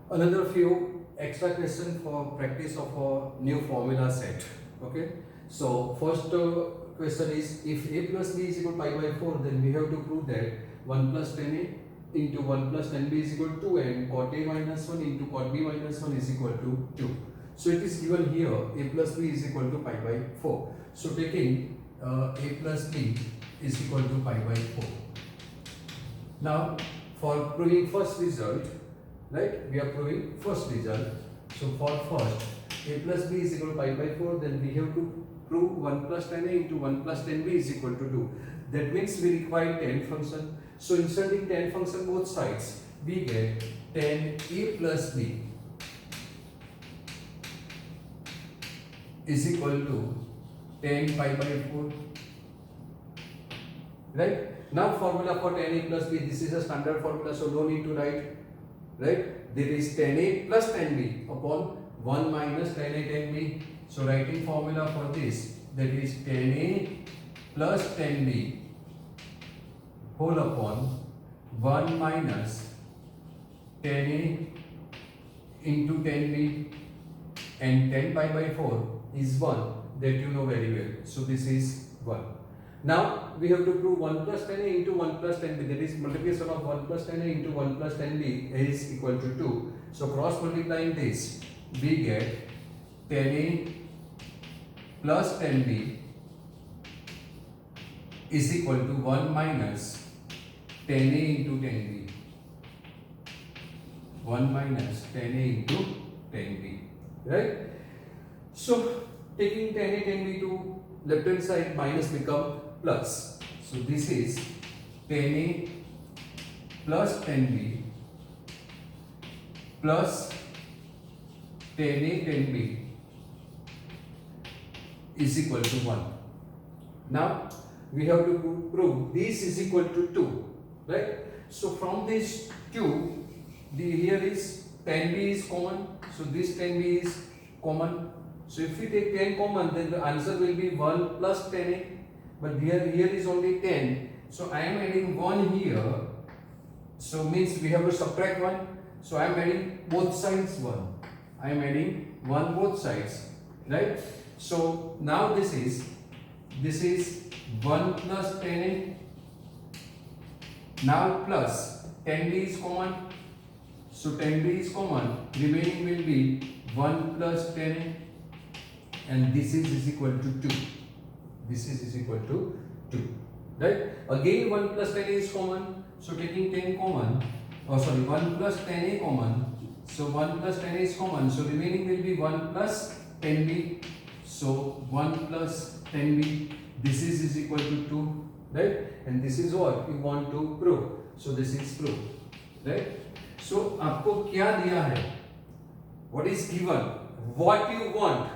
Another few extra question for practice of a new formula set. Okay, so first question is, if a plus b is equal to pi by 4, then we have to prove that 1 plus tan a into 1 plus tan b is equal to 2, and cot a minus 1 into cot b minus 1 is equal to 2. So it is given here a plus b is equal to pi by 4. So taking a plus b is equal to pi by 4. Now for proving first result, right, we are proving first result. So for first, a plus b is equal to pi by 4, then we have to prove 1 plus tan a into 1 plus tan b is equal to 2. That means we require tan function. So inserting tan function both sides, we get tan a plus b is equal to tan pi by 4. Right? Now formula for tan a plus b, this is a standard formula, so no need to write. Right? There is tan a plus tan b upon 1 minus tan a tan b. So writing formula for this, that is tan a plus tan b whole upon 1 minus tan a into tan b, and tan pi by 4 is 1, that you know very well. So this is 1. Now we have to prove 1 plus tan a into 1 plus tan b, that is multiplication of 1 plus tan a into 1 plus tan b is equal to 2. So cross multiplying this, we get tan a plus tan b is equal to 1 minus tan a into tan b. 1 minus tan a into tan b. Right? So taking tan a tan b to left hand side, minus become plus. So this is tan a plus tan b plus tan a tan b is equal to 1. Now we have to prove this is equal to 2, right? So from this 2, here is tan b is common, so this tan b is common. So if we take 10 common, then the answer will be 1 plus tan a, but here is only 10, so I am adding 1 here, so means we have to subtract 1, so I am adding both sides 1. I am adding 1 both sides, right? So now this is 1 plus tan a, now plus tan b is common, so tan b is common, remaining will be 1 plus tan a, and this is equal to 2. This is equal to 2, right? Again 1 plus tan a is common, so taking 10 common, 1 plus tan a common, so 1 plus tan a is common, so remaining will be 1 plus tan b, so 1 plus tan b, this is equal to 2, right? And this is what we want to prove, so this is proof, right? So आपको क्या दिया है, what is given, what you want,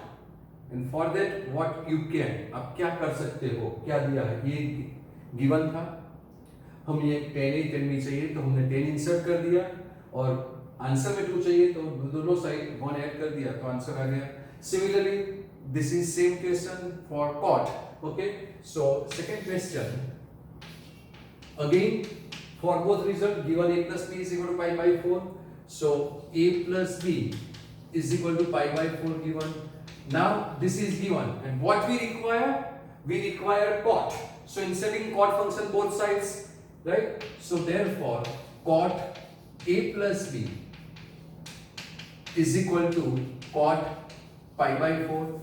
and for that what you can, आप क्या कर सकते हो, क्या दिया है, ये गिवन था, हम ये tan a tan b चाहिए तो हमने tan इंसर्ट कर दिया, और आंसर में 2 चाहिए तो दोनों साइड 1 ऐड कर दिया तो आंसर आ गया. Similarly this is same question for cot. Okay, so second question, again for both result given a plus b is equal to pi by 4, so a plus b is equal to pi by 4 given. Now this is given, and what we require cot, so inserting cot function both sides, right? So therefore cot a plus b is equal to cot pi by 4.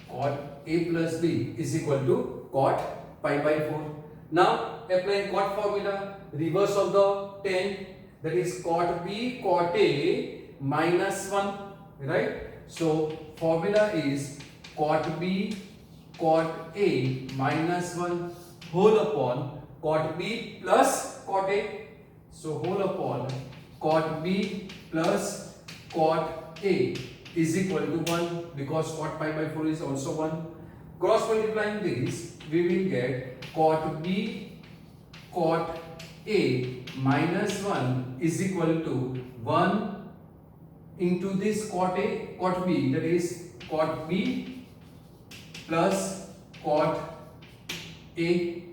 Cot a plus b is equal to cot pi by 4. Now applying cot formula, reverse of the tan, that is cot b cot a minus 1, right? So formula is cot b cot a minus 1 whole upon cot b plus cot a, so whole upon cot b plus cot a is equal to 1, because cot pi by 4 is also 1. Cross multiplying this, we will get cot b cot a minus 1 is equal to 1 into this cot a cot b, that is cot b plus cot a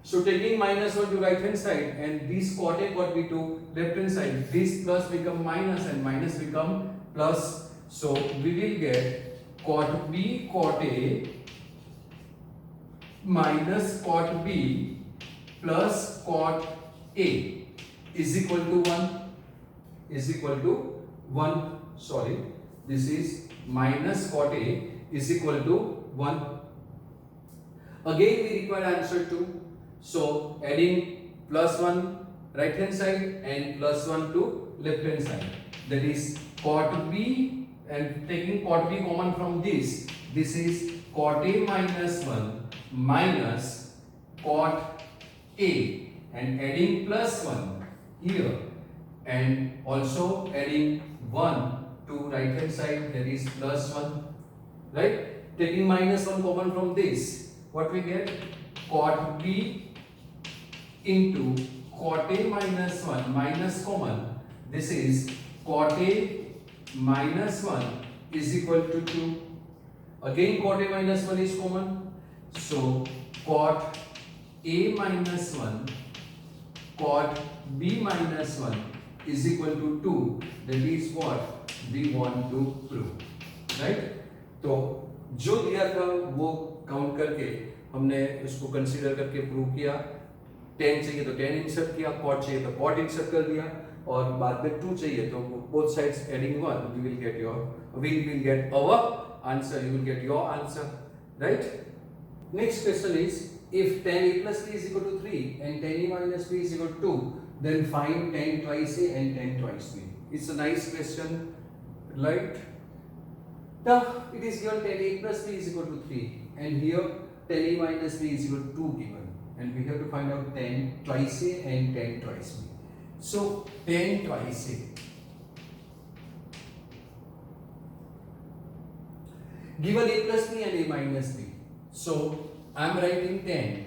So taking minus 1 to right hand side and this cot A cot B to left hand side, this plus become minus and minus become plus. So we will get cot B cot A minus cot B plus cot A is equal to 1. Sorry, this is minus cot A is equal to 1. Again we require answer 2. So adding plus 1 right hand side and plus 1 to left hand side, that is cot B, and taking cot B common from this is cot A minus 1 minus cot A, and adding plus 1 here and also adding 1 to right hand side, that is plus 1, right? Taking minus 1 common from this, what we get? Cot B into cot A minus 1 minus common, this is cot A minus 1 is equal to 2. Again cot A minus 1 is common, so cot A minus 1 cot B minus 1 is equal to 2. That is what we want to prove, right? तो जो दिया था वो count करके हमने उसको consider करके prove किया. tan चाहिए तो tan इंसर्ट किया, cot चाहिए तो cot इंसर्ट कर दिया, और बाद में 2 चाहिए तो both sides adding 1 we will get our answer, you will get your answer, right? Next question is, if tan A plus B is equal to 3 and tan A minus B is equal to 2, then find tan twice A and tan twice B. It's a nice question, right? Now it is given tan A plus B is equal to 3 and here tan A minus B is equal to 2 given, and we have to find out tan twice A and tan twice B. So tan twice A, given A plus B and A minus B, so I am writing tan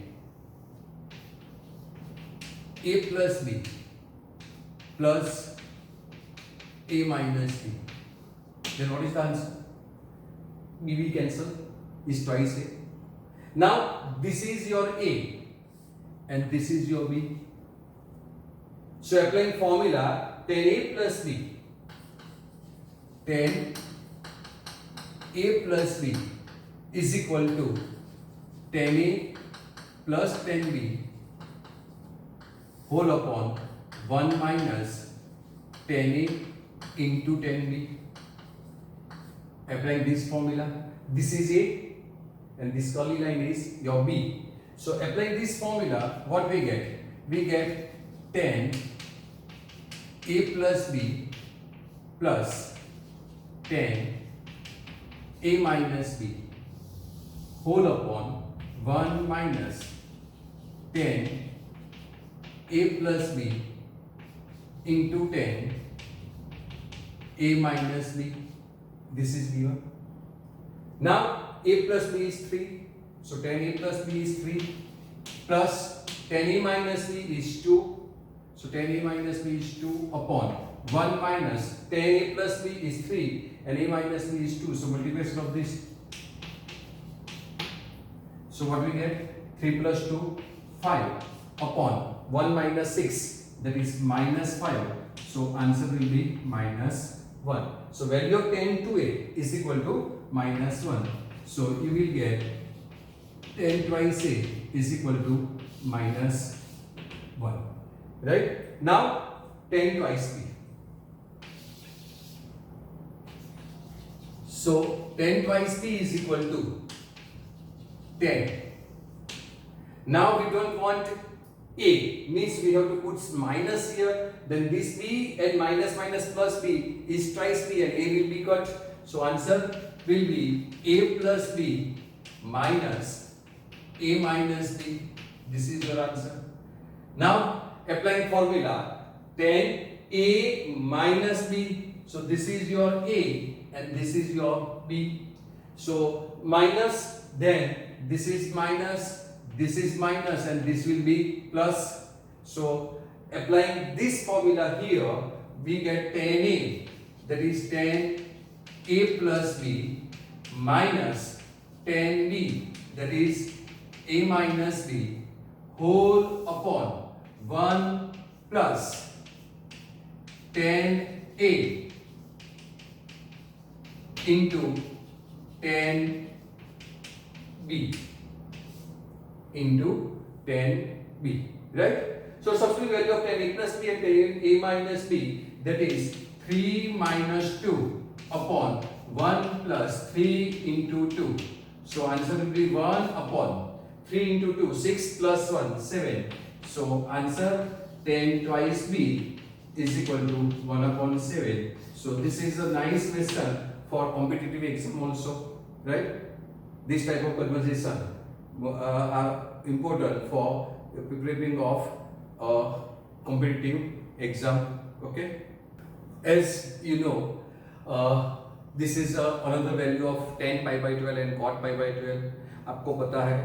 A plus B plus A minus B. Then what is the answer? B will cancel, is twice A. Now this is your A and this is your B. So applying formula, tan A plus B, tan A plus B is equal to tan A plus tan B whole upon 1 minus tan A into tan B. Applying this formula, this is A and this curly line is your B. So applying this formula, what we get? We get tan A plus B plus tan A minus B whole upon 1 minus tan A plus B into tan A minus B. This is given. Now A plus B is 3, so tan A plus B is 3 plus tan A minus B is 2, so tan A minus B is 2 upon 1 minus tan A plus B is 3 and A minus B is 2, so multiplication of this. So what we get? 3 plus 2, 5 upon 1 minus 6, that is minus 5, so answer will be minus 1. So value of tan to A is equal to minus 1. So you will get tan twice A is equal to minus 1. Right? Now tan twice B. So tan twice B is equal to 10. Now we don't want A, means we have to put minus here, then this B and minus minus plus B is twice B and A will be cut. So answer will be A plus B minus A minus B. This is your answer. Now applying formula, tan A minus B. So this is your A and this is your B. So minus, then this is minus, this is minus and this will be plus. So applying this formula here, we get tan A, that is tan A plus B minus tan B, that is A minus B whole upon 1 plus 10a into 10b into 10b, right? So substitute value of 10a plus b and 10a minus b, that is 3 minus 2 upon 1 plus 3 into 2. So answer will be 1 upon 3 into 2, 6 plus 1, 7. So answer 10 twice b is equal to 1 upon 7. So this is a nice question for competitive exam also, right? This type of conversation are important for preparing of competitive exam. Okay, as you know, this is another value of tan pi by 12 and cot pi by 12. आपको पता है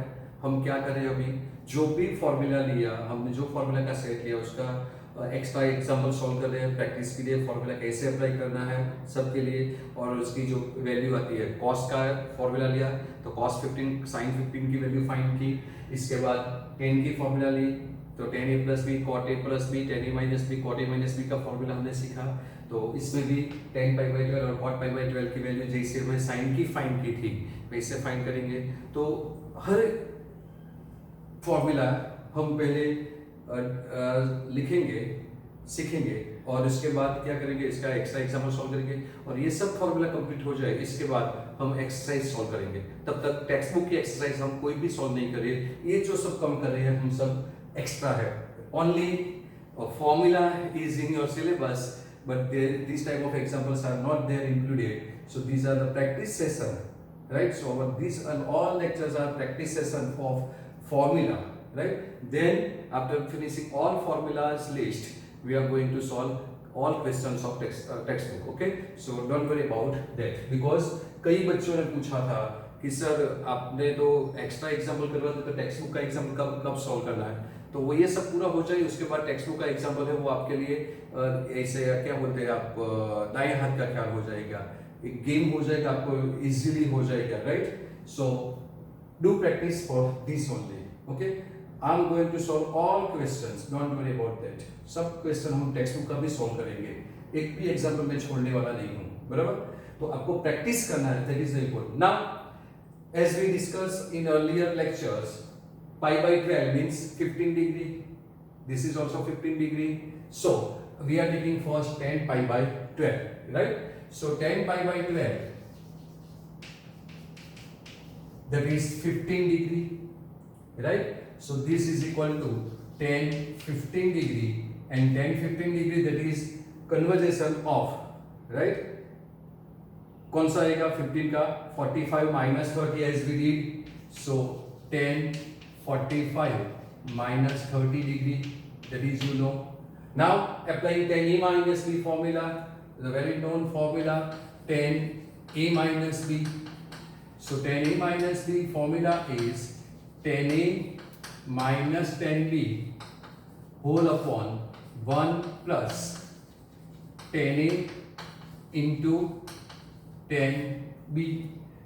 हम क्या करें, अभी जो भी formula लिया हमने, जो फॉर्मूला का सेट लिया उसका एक्स्ट्रा एग्जाम्पल सॉल्व कर रहे हैं प्रैक्टिस के लिए, फॉर्मूला कैसे अप्लाई करना है सबके लिए, और उसकी जो वैल्यू आती है कॉस का फॉर्मूला लिया तो कॉस 15 साइन 15 की वैल्यू फाइंड की, इसके बाद टेन की फॉर्मूला ली तो tan a plus b cot a plus b, tan a minus b cot a minus b का फॉर्मूला हमने सीखा। तो इसमें भी टेन पाई बाई 12 और कॉट पाई बाई 12 की वैल्यू जैसे हमें साइन की फाइंड की थी वैसे फाइंड करेंगे। तो हर फॉर्मूला हम पहले लिखेंगे, सीखेंगे, और उसके बाद क्या करेंगे, इसका एक्स्ट्रा एग्जाम्पल सॉल्व करेंगे, और ये सब फॉर्मूला कंप्लीट हो जाए इसके बाद हम एक्सरसाइज सॉल्व करेंगे। तब तक टेक्स्ट बुक की एक्सरसाइज हम कोई भी सॉल्व नहीं करें, ये जो सब कम कर रहे हैं हम सब एक्स्ट्रा है। Only formula is in your syllabus, but these type of examples are not there included. So these are the practice session, right? So these and all lectures are practice session for formula, right? Then after finishing all formulas list, we are going to solve all questions of textbook. Okay, so don't worry about that, because कई बच्चों ने पूछा था कि sir आपने तो extra example करवा दिया तो टेक्स्ट बुक का एग्जाम्पल कब सॉल्व करना है। तो वो ये सब पूरा हो जाए उसके बाद टेक्स्ट बुक का एग्जाम्पल है वो आपके लिए ऐसे क्या बोलते हैं आप दाएं हाथ का ख्याल हो जाएगा, एक गेम हो जाएगा, आपको इजीली हो जाएगा, right? So do practice for this only. Okay, I am going to solve all questions, don't worry about that. सब क्वेश्चन हम टेक्स्ट बुक का भी सॉल्व करेंगे, एक भी एग्जाम्पल मैं छोड़ने वाला नहीं हूँ, बराबर? तो आपको प्रैक्टिस करना है, that is important. Now as we discussed in earlier lectures, pi by 12 means 15 degree. This is also 15 degree. So we are taking first 10 pi by 12, right? So 10 pi by 12, that is 15 degree, right? So this is equal to 10 15 degree, and 10 15 degree, that is conversion of, right? कौन सा आएगा 15 का 45 minus 30 as we did. So 10 45 minus 30 degree, that is you know. Now applying 10a minus b formula, the very known formula 10a minus b. So 10a minus b formula is 10a minus 10b whole upon 1 plus 10a into 10b.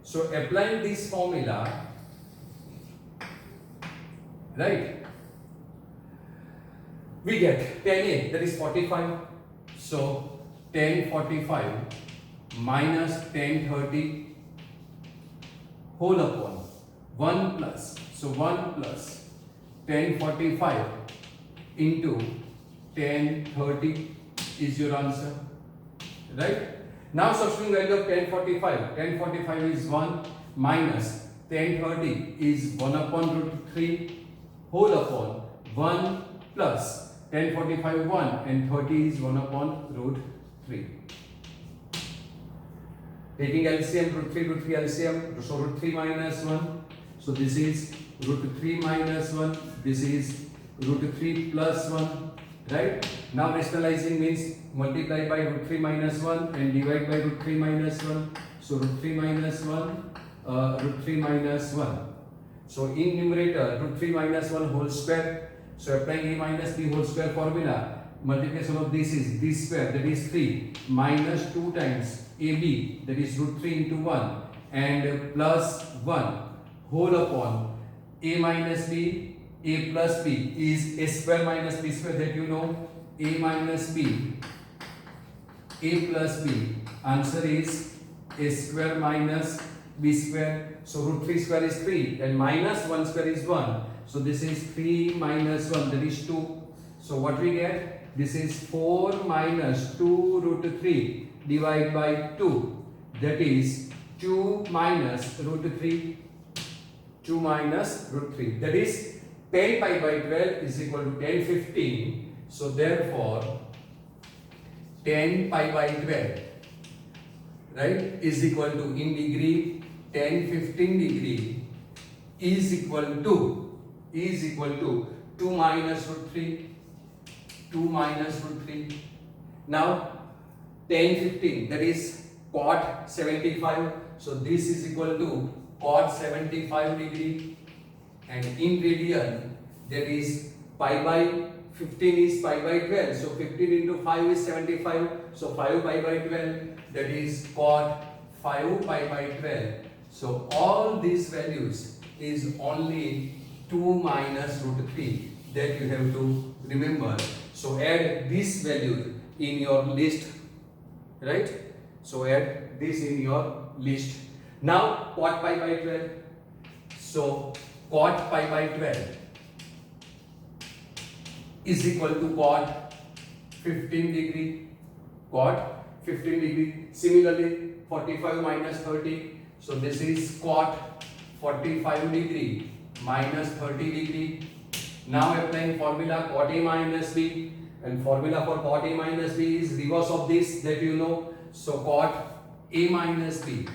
So applying this formula, right, we get 10a, that is 45. So 1045 minus 1030 whole upon 1 plus, so 1 plus 1045 into 1030 is your answer, right? Now substituting value of 1045, 1045 is 1 minus 1030 is 1 upon root 3 whole upon 1 plus 1045 1 and 30 is 1 upon root 3. Taking LCM, root 3 LCM, so root 3 minus 1, so this is root 3 minus 1, this is root 3 plus 1, right? Now rationalizing means multiply by root 3 minus 1 and divide by root 3 minus 1. So root 3 minus 1, root 3 minus 1. So in numerator root 3 minus 1 whole square. So applying a minus b whole square formula, multiplication of this is b square, that is 3 minus 2 times ab, that is root 3 into 1 and plus 1 whole upon a minus b a plus b is a square minus b square, that you know. A minus b, a plus b, answer is a square minus b square. So root 3 square is 3 and minus 1 square is 1. So this is 3 minus 1, that is 2. So what we get? This is 4 minus 2 root 3 divided by 2. That is 2 minus root 3. 2 minus root 3. That is 10 pi by 12 is equal to 10 15. So therefore 10 pi by 12, right, is equal to, in degree, 10 15 degree is equal to 2 minus root 3. 2 minus root 3. Now 10 15, that is cot 75. So this is equal to cot 75 degree, and in radian, that is pi by 15 is pi by 12. So 15 into 5 is 75. So 5 pi by 12, that is cot 5 pi by 12. So all these values is only 2 minus root 3, that you have to remember. So add this value in your list, right? So add this in your list. Now cot pi by 12. So cot pi by 12 is equal to cot 15 degree. Cot 15 degree. Similarly 45 minus 30. So this is cot 45 degree minus 30 degree. Now applying formula cot A minus B, and formula for cot A minus B is reverse of this, that you know. So cot A minus B,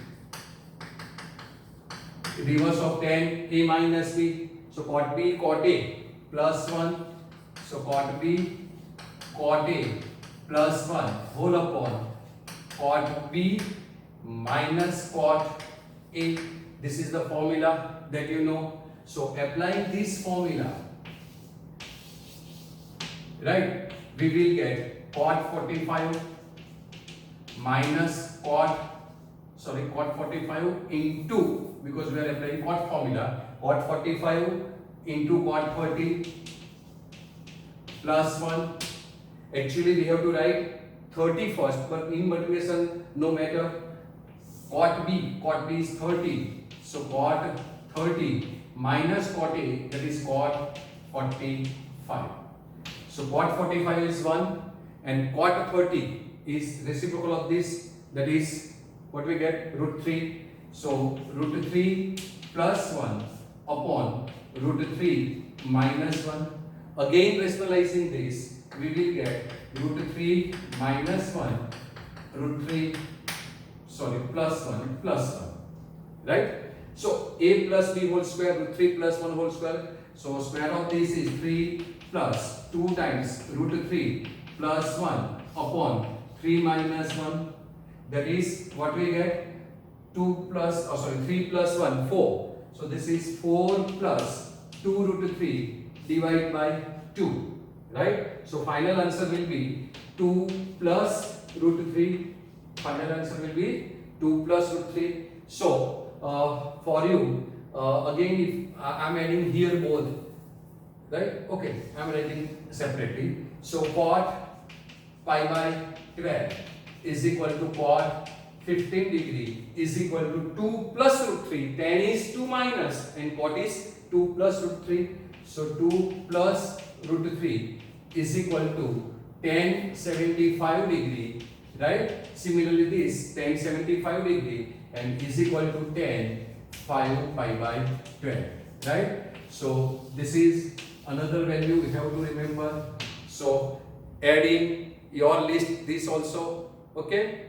reverse of tan A minus B. So cot B cot A plus 1. So cot B cot A plus 1 whole upon cot B minus cot A. This is the formula that you know. So applying this formula, right, we will get cot 45 minus cot 45 into, because we are applying cot formula, cot 45 into cot 30 plus 1. Actually we have to write 30 first, but in multiplication no matter. Cot B is 30. So cot 30 minus cot A, that is cot 45. So cot 45 is 1 and cot 30 is reciprocal of this, that is what we get, root 3. So root 3 plus 1 upon root 3 minus 1. Again rationalizing this, we will get root 3 minus 1 root 3 plus 1, right? So a plus b whole square root 3 plus 1 whole square. So square of this is 3 plus 2 times root 3 plus 1 upon 3 minus 1. That is what we get, 3 plus 1 4. So this is 4 plus 2 root 3 divided by 2, right? So final answer will be 2 plus root 3. Final answer will be 2 plus root 3. So for you, again, if I am adding here both, right? Okay, I am writing separately. So cot pi by 12 is equal to cot 15 degree is equal to 2 plus root 3. Tan is 2 minus and cot is 2 plus root 3. So 2 plus root 3 is equal to tan 75 degree, right? Similarly this tan 75 degree and is equal to tan 5 pi by 12, right? So this is another value we have to remember. So add in your list this also, okay?